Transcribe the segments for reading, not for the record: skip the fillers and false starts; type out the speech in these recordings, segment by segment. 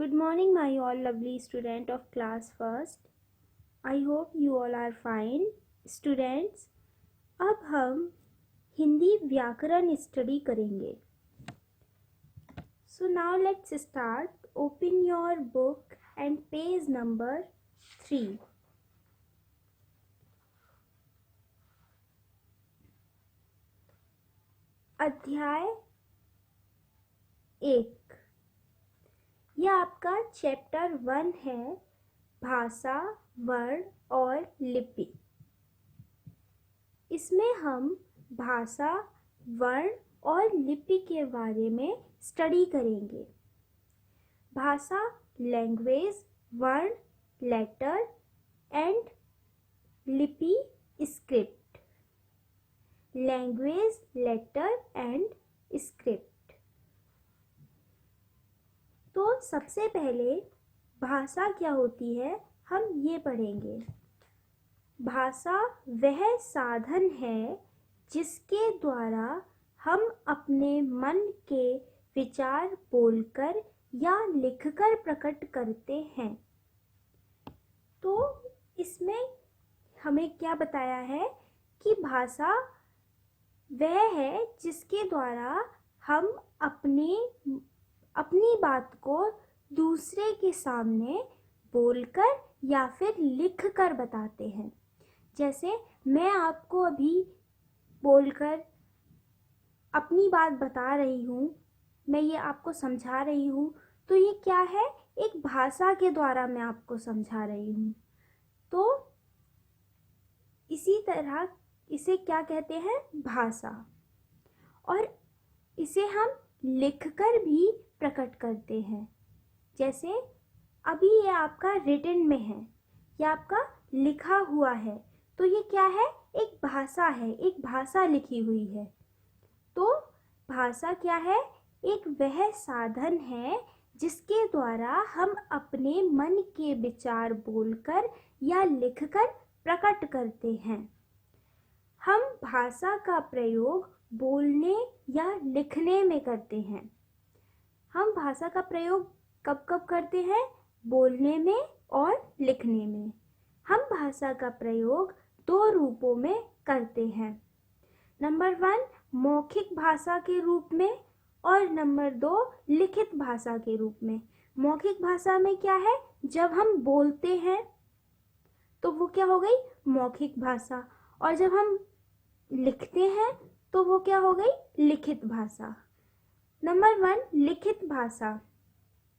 Good morning, my all lovely student of class first. I hope you all are fine. Students, अब हम हिंदी व्याकरण study करेंगे. So now let's start. Open your book and page number 3. अध्याय 1. यह आपका chapter 1 है, भाषा, वर्ण और लिपि. इसमें हम भाषा, वर्ण और लिपि के बारे में स्टडी करेंगे. भाषा लैंग्वेज, वर्ण लेटर एंड लिपि script. Language, letter and script. तो सबसे पहले भाषा क्या होती है हम ये पढ़ेंगे. भाषा वह साधन है जिसके द्वारा हम अपने मन के विचार बोलकर या लिखकर प्रकट करते हैं. तो इसमें हमें क्या बताया है कि भाषा वह है जिसके द्वारा हम अपनी बात को दूसरे के सामने बोलकर या फिर लिखकर बताते हैं. जैसे मैं आपको अभी बोलकर अपनी बात बता रही हूँ, मैं ये आपको समझा रही हूँ, तो ये क्या है, एक भाषा के द्वारा मैं आपको समझा रही हूँ. तो इसी तरह इसे क्या कहते हैं, भाषा. और इसे हम लिखकर भी प्रकट करते हैं. जैसे अभी ये आपका रिटन में है, ये आपका लिखा हुआ है, तो ये क्या है, एक भाषा है, एक भाषा लिखी हुई है. तो भाषा क्या है, एक वह साधन है जिसके द्वारा हम अपने मन के विचार बोलकर या लिखकर प्रकट करते हैं. हम भाषा का प्रयोग बोलने या लिखने में करते हैं. हम भाषा का प्रयोग कब कब करते हैं, बोलने में और लिखने में. हम भाषा का प्रयोग 2 रूपों में करते हैं. नंबर 1 मौखिक भाषा के रूप में और नंबर 2 लिखित भाषा के रूप में. मौखिक भाषा में क्या है, जब हम बोलते हैं तो वो क्या हो गई, मौखिक भाषा. और जब हम लिखते हैं तो वो क्या हो गई, लिखित भाषा. नंबर 1 लिखित भाषा.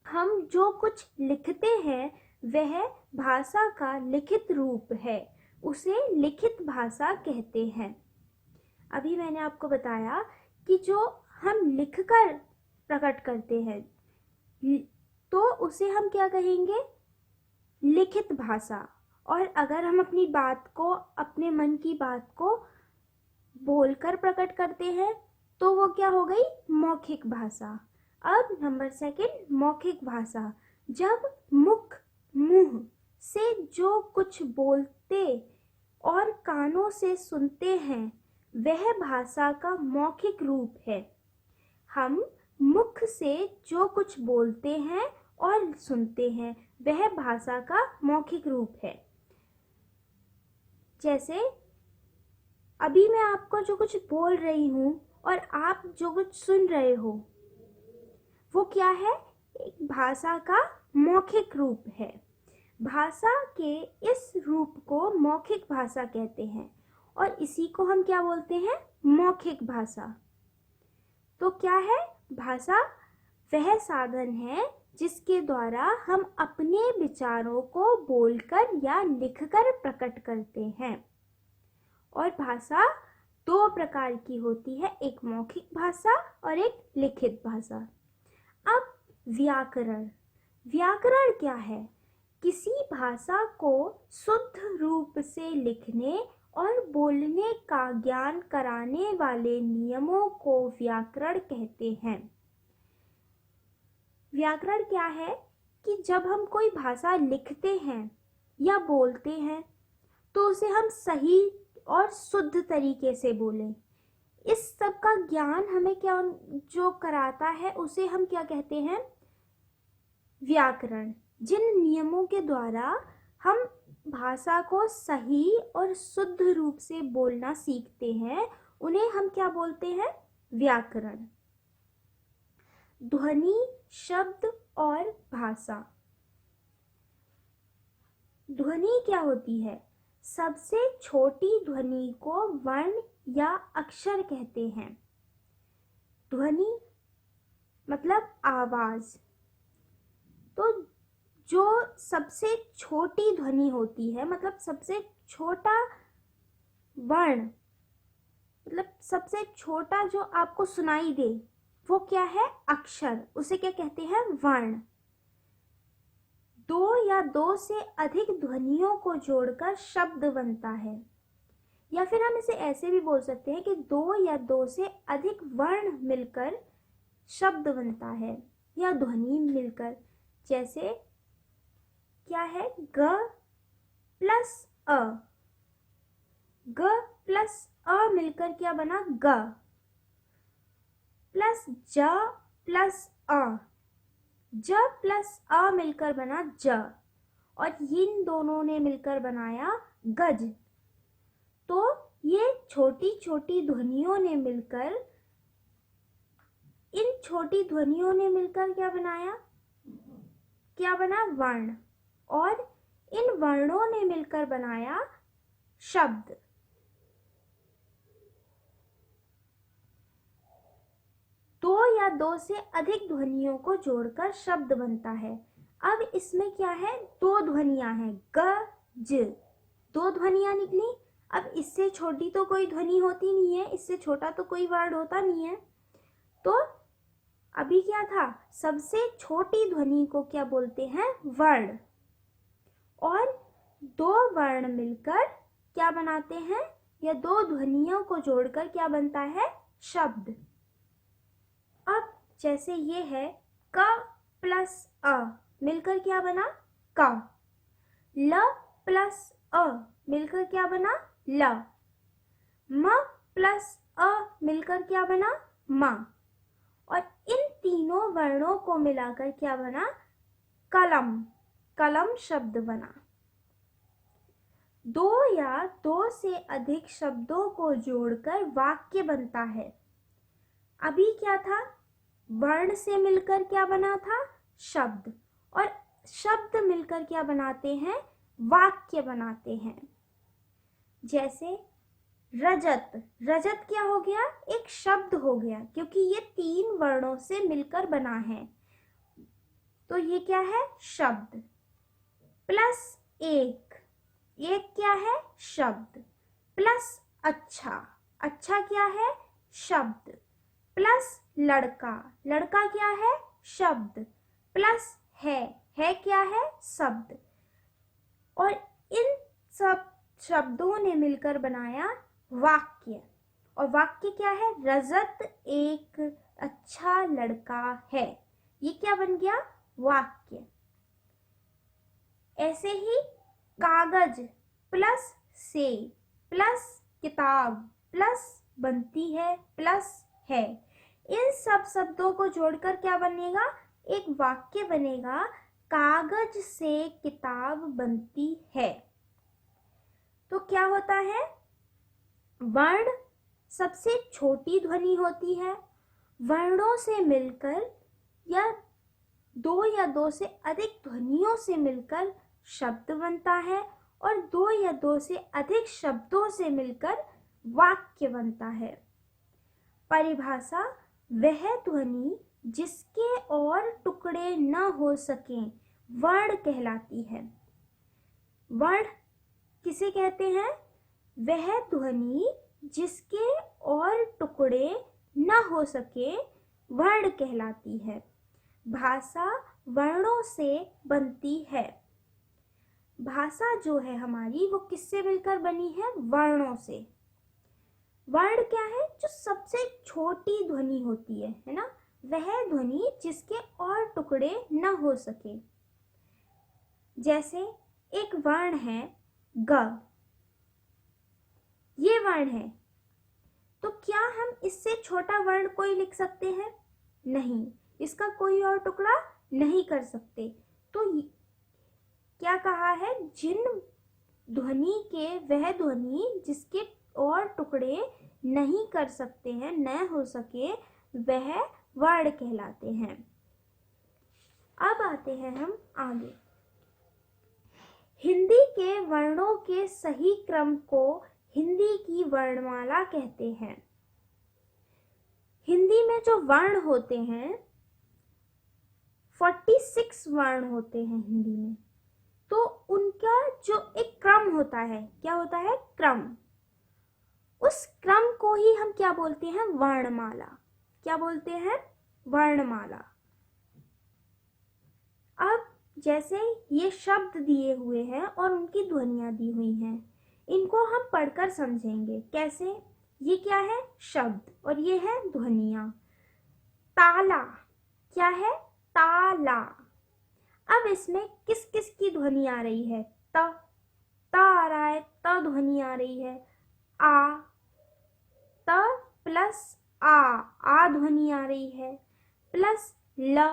हम जो कुछ लिखते हैं वह भाषा का लिखित रूप है, उसे लिखित भाषा कहते हैं. अभी मैंने आपको बताया कि जो हम लिखकर प्रकट करते हैं तो उसे हम क्या कहेंगे, लिखित भाषा. और अगर हम अपनी बात को, अपने मन की बात को बोलकर प्रकट करते हैं तो वो क्या हो गई, मौखिक भाषा. अब नंबर 2 मौखिक भाषा. जब मुंह से जो कुछ बोलते और कानों से सुनते हैं वह भाषा का मौखिक रूप है. हम मुख से जो कुछ बोलते हैं और सुनते हैं वह भाषा का मौखिक रूप है. जैसे अभी मैं आपको जो कुछ बोल रही हूँ और आप जो कुछ सुन रहे हो वो क्या है, एक भाषा का मौखिक रूप है. भाषा के इस रूप को मौखिक भाषा कहते हैं और इसी को हम क्या बोलते हैं, मौखिक भाषा. तो क्या है, भाषा वह साधन है जिसके द्वारा हम अपने विचारों को बोलकर या लिखकर प्रकट करते हैं. और भाषा 2 प्रकार की होती है, एक मौखिक भाषा और एक लिखित भाषा. अब व्याकरण. व्याकरण क्या है, किसी भाषा को शुद्ध रूप से लिखने और बोलने का ज्ञान कराने वाले नियमों को व्याकरण कहते हैं. व्याकरण क्या है कि जब हम कोई भाषा लिखते हैं या बोलते हैं तो उसे हम सही और शुद्ध तरीके से बोलें. इस सब का ज्ञान हमें क्या जो कराता है उसे हम क्या कहते हैं, व्याकरण, जिन नियमों के द्वारा हम भाषा को सही और शुद्ध रूप से बोलना सीखते हैं, उन्हें हम क्या बोलते हैं? व्याकरण। ध्वनि, शब्द और भाषा। ध्वनि क्या होती है? सबसे छोटी ध्वनि को वर्ण या अक्षर कहते हैं। ध्वनि मतलब आवाज। तो जो सबसे छोटी ध्वनि होती है, मतलब सबसे छोटा वर्ण, मतलब सबसे छोटा जो आपको सुनाई दे, वो क्या है? अक्षर। उसे क्या कहते हैं? वर्ण। दो या दो से अधिक ध्वनियों को जोड़कर शब्द बनता है, या फिर हम इसे ऐसे भी बोल सकते हैं कि दो या दो से अधिक वर्ण मिलकर शब्द बनता है या ध्वनि मिलकर। जैसे क्या है? ग प्लस अ। ग प्लस अ मिलकर क्या बना? ग। प्लस ज प्लस अ। ज प्लस अ मिलकर बना ज, और इन दोनों ने मिलकर बनाया गज। तो ये छोटी छोटी ध्वनियों ने मिलकर, इन छोटी ध्वनियों ने मिलकर क्या बनाया? क्या बना? वर्ण। और इन वर्णों ने मिलकर बनाया शब्द। दो या दो से अधिक ध्वनियों को जोड़कर शब्द बनता है। अब इसमें क्या है? दो ध्वनियां हैं, ग ज। दो ध्वनियां निकली। अब इससे छोटी तो कोई ध्वनि होती नहीं है, इससे छोटा तो कोई वर्ड होता नहीं है। तो अभी क्या था? सबसे छोटी ध्वनि को क्या बोलते हैं? वर्ण। और दो वर्ण मिलकर क्या बनाते हैं? या दो ध्वनियों को जोड़कर क्या बनता है? शब्द। अब जैसे ये है क प्लस अ मिलकर क्या बना? क। ल प्लस अ मिलकर क्या बना? ल। म प्लस अ मिलकर क्या बना? म। और इन तीनों वर्णों को मिलाकर क्या बना? कलम। कलम शब्द बना। दो या दो से अधिक शब्दों को जोड़कर वाक्य बनता है। अभी क्या था? वर्ण से मिलकर क्या बना था? शब्द। और शब्द मिलकर क्या बनाते हैं? वाक्य बनाते हैं। जैसे रजत। रजत क्या हो गया? एक शब्द हो गया, क्योंकि ये तीन वर्णों से मिलकर बना है, तो ये क्या है? शब्द। प्लस एक। एक क्या है? शब्द। प्लस अच्छा। अच्छा क्या है? शब्द। प्लस लड़का। लड़का क्या है? शब्द। प्लस है क्या है? शब्द। और इन सब शब्दों ने मिलकर बनाया वाक्य। और वाक्य क्या है? रजत एक अच्छा लड़का है। ये क्या बन गया? वाक्य। ऐसे ही कागज प्लस से प्लस किताब प्लस बनती है प्लस है, इन सब शब्दों को जोड़कर क्या बनेगा? एक वाक्य बनेगा, कागज से किताब बनती है। तो क्या होता है? वर्ण सबसे छोटी ध्वनि होती है। वर्णों से मिलकर या दो से अधिक ध्वनियों से मिलकर शब्द बनता है, और दो या दो से अधिक शब्दों से मिलकर वाक्य बनता है। परिभाषा: वह ध्वनि जिसके और टुकड़े न हो सकें वर्ण कहलाती है। वर्ण किसे कहते हैं? वह ध्वनि जिसके और टुकड़े न हो सके वर्ण कहलाती है। भाषा वर्णों से बनती है। भाषा जो है हमारी, वो किससे मिलकर बनी है? वर्णों से। वर्ण क्या है? जो सबसे छोटी ध्वनि होती है ना, वह ध्वनि जिसके और टुकड़े न हो सके। जैसे एक वर्ण है ग, ये वर्ण है, तो क्या हम इससे छोटा वर्ण कोई लिख सकते हैं? नहीं, इसका कोई और टुकड़ा नहीं कर सकते। तो क्या कहा है, जिन ध्वनि के वह ध्वनि जिसके और टुकड़े नहीं कर सकते हैं, न हो सके, वह वर्ण कहलाते हैं। अब आते हैं हम आगे। हिंदी के वर्णों के सही क्रम को हिंदी की वर्णमाला कहते हैं। हिंदी में जो वर्ण होते हैं 46 वर्ण होते हैं हिंदी में, तो उनका जो एक क्रम होता है, क्या होता है, क्रम, उस क्रम को ही हम क्या बोलते हैं, वर्णमाला। क्या बोलते हैं, वर्णमाला। अब जैसे ये शब्द दिए हुए हैं और उनकी ध्वनियां दी हुई हैं, इनको हम पढ़कर समझेंगे। कैसे, ये क्या है, शब्द, और ये है ध्वनियां। ताला, क्या है, ताला। अब इसमें किस किस की ध्वनि आ रही है, त आ रहा है, त ध्वनि आ रही है। आ, त प्लस आ ध्वनि आ रही है, प्लस ल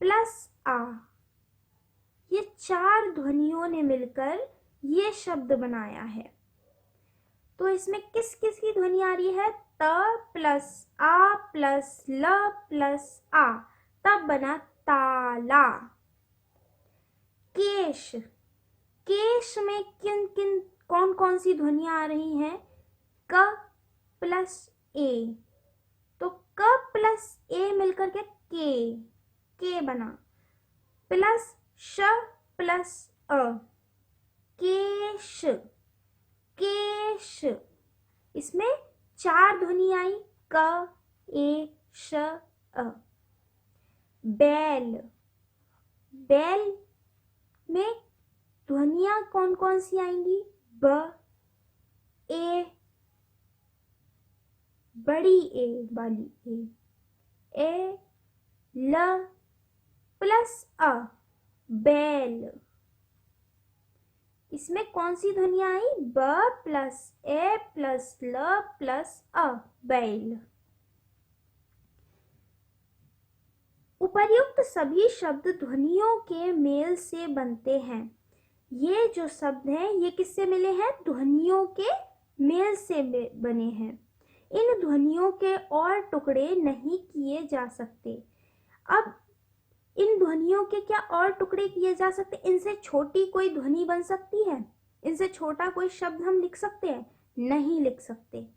प्लस आ। ये 4 ध्वनियों ने मिलकर ये शब्द बनाया है। तो इसमें किस किस की ध्वनि आ रही है, त प्लस आ प्लस ल प्लस आ, तब बना ताला। केश, केश में किन किन कौन कौन सी ध्वनियां आ रही हैं, क प्लस ए, तो क प्लस ए मिलकर के बना, प्लस श प्लस अ, केश, केश। इसमें 4 ध्वनि आई, क ए श अ। बैल, बैल में ध्वनियां कौन कौन सी आएंगी, ब ए, बड़ी ए वाली ए ल प्लस अ, बैल। इसमें कौन सी ध्वनियां आई, ब प्लस ए प्लस ल प्लस अ, बैल। उपर्युक्त सभी शब्द ध्वनियों के मेल से बनते हैं। ये जो शब्द हैं ये किससे मिले हैं, ध्वनियों के मेल से बने हैं। इन ध्वनियों के और टुकड़े नहीं किए जा सकते। अब इन ध्वनियों के क्या और टुकड़े किए जा सकते, इनसे छोटी कोई ध्वनि बन सकती है, इनसे छोटा कोई शब्द हम लिख सकते हैं, नहीं लिख सकते।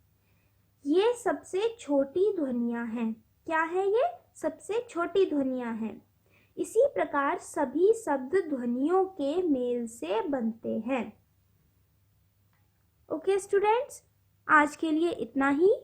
ये सबसे छोटी ध्वनियां हैं। क्या है ये, सबसे छोटी ध्वनियां हैं। इसी प्रकार सभी शब्द ध्वनियों के मेल से बनते हैं। ओके स्टूडेंट्स, आज के लिए इतना ही।